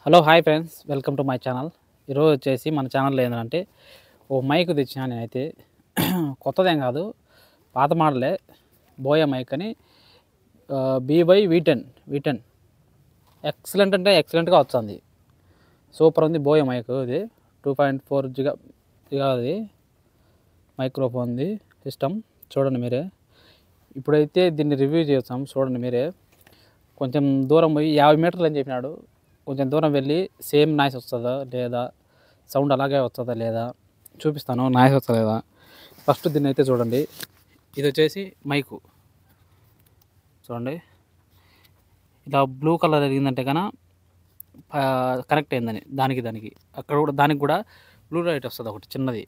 Hello hi friends, welcome to my channel. ఈరోజు వచ్చేసి మన ఛానల్లో ఏంటంటే ఓ మైక్ తెచ్చిన నేనైతే కొత్తదేం కాదు, పాత మోడలే. బోయా మైక్ అని బీ/V10 ఎక్సలెంట్ అంటే ఎక్సలెంట్గా వస్తుంది. సూపర్ ఉంది బోయా మైక్. ఇది 2.4 జిగా అది మైక్రోఫోన్ సిస్టమ్. చూడండి మీరే. ఇప్పుడైతే దీన్ని రివ్యూ చేస్తాం. చూడండి మీరే. కొంచెం దూరం పోయి 50 మీటర్లు అని చెప్పినాడు. కొంచెం దూరం వెళ్ళి సేమ్ నాయిస్ వస్తుందా లేదా, సౌండ్ అలాగే వస్తుందా లేదా చూపిస్తాను. నాయిస్ వస్తుందా లేదా ఫస్ట్ దీన్ని అయితే చూడండి. ఇది వచ్చేసి మైకు చూడండి. ఇలా బ్లూ కలర్ జరిగిందంటే కన్నా కనెక్ట్ అయిందని దానికి అక్కడ కూడా దానికి కూడా బ్లూ లైట్ వస్తుంది ఒకటి చిన్నది.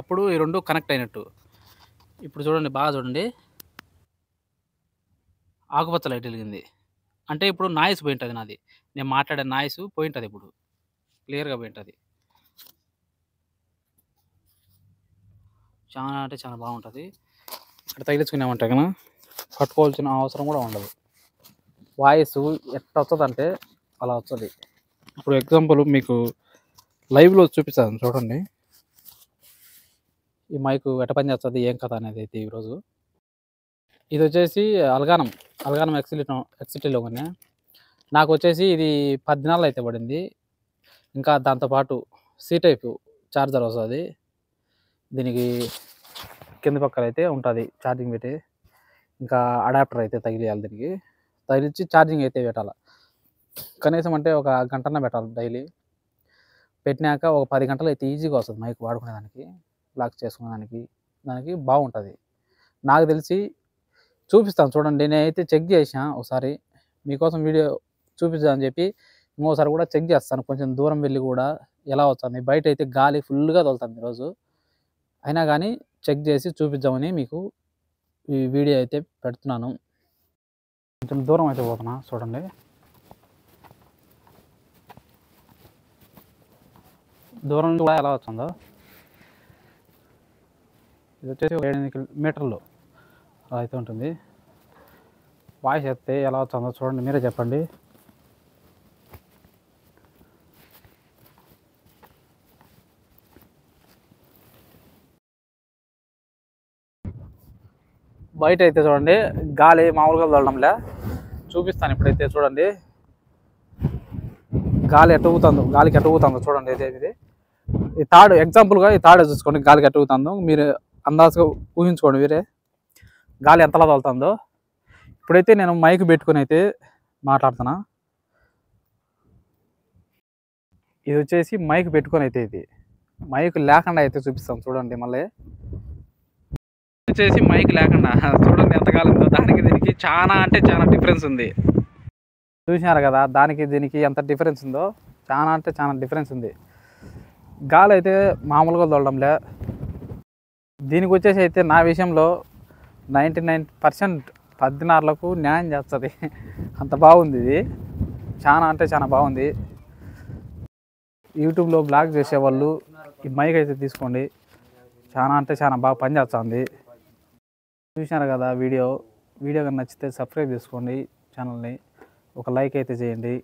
అప్పుడు ఈ రెండు కనెక్ట్ అయినట్టు. ఇప్పుడు చూడండి, బాగా చూడండి, ఆకుపచ్చ లైట్ వెలిగింది అంటే ఇప్పుడు నాయిస్ పోయింటుంది. నాది నేను మాట్లాడే నాయిస్ పోయింటుంది. ఇప్పుడు క్లియర్గా పోయింటుంది. చాలా అంటే చాలా బాగుంటుంది. ఇక్కడ తగిలించుకునేమంటే కన్నా పట్టుకోవాల్సిన అవసరం కూడా ఉండదు. వాయిస్ ఎట్లా వస్తుంది అంటే అలా వస్తుంది. ఇప్పుడు ఎగ్జాంపుల్ మీకు లైవ్లో చూపిస్తాను చూడండి. ఈ మైకు ఎట్ట పని చేస్తుంది ఏం కథ అనేది అయితే ఈరోజు. ఇది వచ్చేసి అల్గానం ఎక్సిటీలో కొన్నా. నాకు వచ్చేసి ఇది 10 దినాలు అయితే పడింది. ఇంకా దాంతోపాటు సి టైపు ఛార్జర్ వస్తుంది. దీనికి కింద పక్కన అయితే ఉంటుంది ఛార్జింగ్ పెట్టి. ఇంకా అడాప్టర్ అయితే తగిలియాలి. దీనికి తగిలించి ఛార్జింగ్ అయితే పెట్టాలి. కనీసం అంటే ఒక గంటన్న పెట్టాలి డైలీ. పెట్టినాక ఒక 10 గంటలు అయితే ఈజీగా వస్తుంది మైక్ వాడుకునేదానికి, బ్లాక్ చేసుకునేదానికి. దానికి బాగుంటుంది. నాకు తెలిసి చూపిస్తాను చూడండి. నేనైతే చెక్ చేసాను ఒకసారి మీకోసం వీడియో చూపిద్దామని చెప్పి ఇంకోసారి కూడా చెక్ చేస్తాను. కొంచెం దూరం వెళ్ళి కూడా ఎలా వస్తుంది. బయట అయితే గాలి ఫుల్గా తగులుతుంది ఈరోజు. అయినా కానీ చెక్ చేసి చూపిద్దామని మీకు ఈ వీడియో అయితే పెడుతున్నాను. కొంచెం దూరం అయితే పోతున్నా చూడండి. దూరం నుంచి కూడా ఎలా వస్తుందో. ఇది వచ్చేసి 7 మీటర్లు అలా అయితే ఉంటుంది. వాయిస్ ఎత్తే ఎలా వస్తుందో చూడండి, మీరే చెప్పండి. బయట అయితే చూడండి గాలి మామూలుగా తోలడంలే. చూపిస్తాను ఇప్పుడైతే చూడండి. గాలికి ఎట్ట ఊగుతుందో చూడండి. ఇది ఈ తాడు ఎగ్జాంపుల్గా ఈ తాడు చూసుకోండి. గాలికి ఎట్ట ఊగుతుందో మీరు అందాజుగా ఊహించుకోండి మీరే, గాలి ఎంతలా తోలుతుందో. ఇప్పుడైతే నేను మైక్ పెట్టుకుని అయితే మాట్లాడుతున్నా. ఇది వచ్చేసి మైక్ పెట్టుకొని అయితే, ఇది మైక్ లేకుండా అయితే చూపిస్తాం చూడండి. మళ్ళీ వచ్చేసి మైక్ లేకుండా చూడండి ఎంత గాలి ఉందో. దానికి దీనికి చాలా అంటే చాలా డిఫరెన్స్ ఉంది. చూసినారు కదా, దానికి దీనికి ఎంత డిఫరెన్స్ ఉందో. చాలా అంటే చాలా డిఫరెన్స్ ఉంది. గాలి అయితే మామూలుగా తోలడంలే. దీనికి వచ్చేసి అయితే నా విషయంలో 99% 10న్నరకు న్యాయం చేస్తుంది. అంత బాగుంది ఇది. చాలా అంటే చాలా బాగుంది. యూట్యూబ్లో బ్లాగ్ చేసేవాళ్ళు ఈ మైక్ అయితే తీసుకోండి. చాలా అంటే చాలా బాగా పనిచేస్తుంది. చూసినారు కదా వీడియో కనుక నచ్చితే సబ్స్క్రైబ్ చేసుకోండి ఛానల్ని. ఒక లైక్ అయితే చేయండి.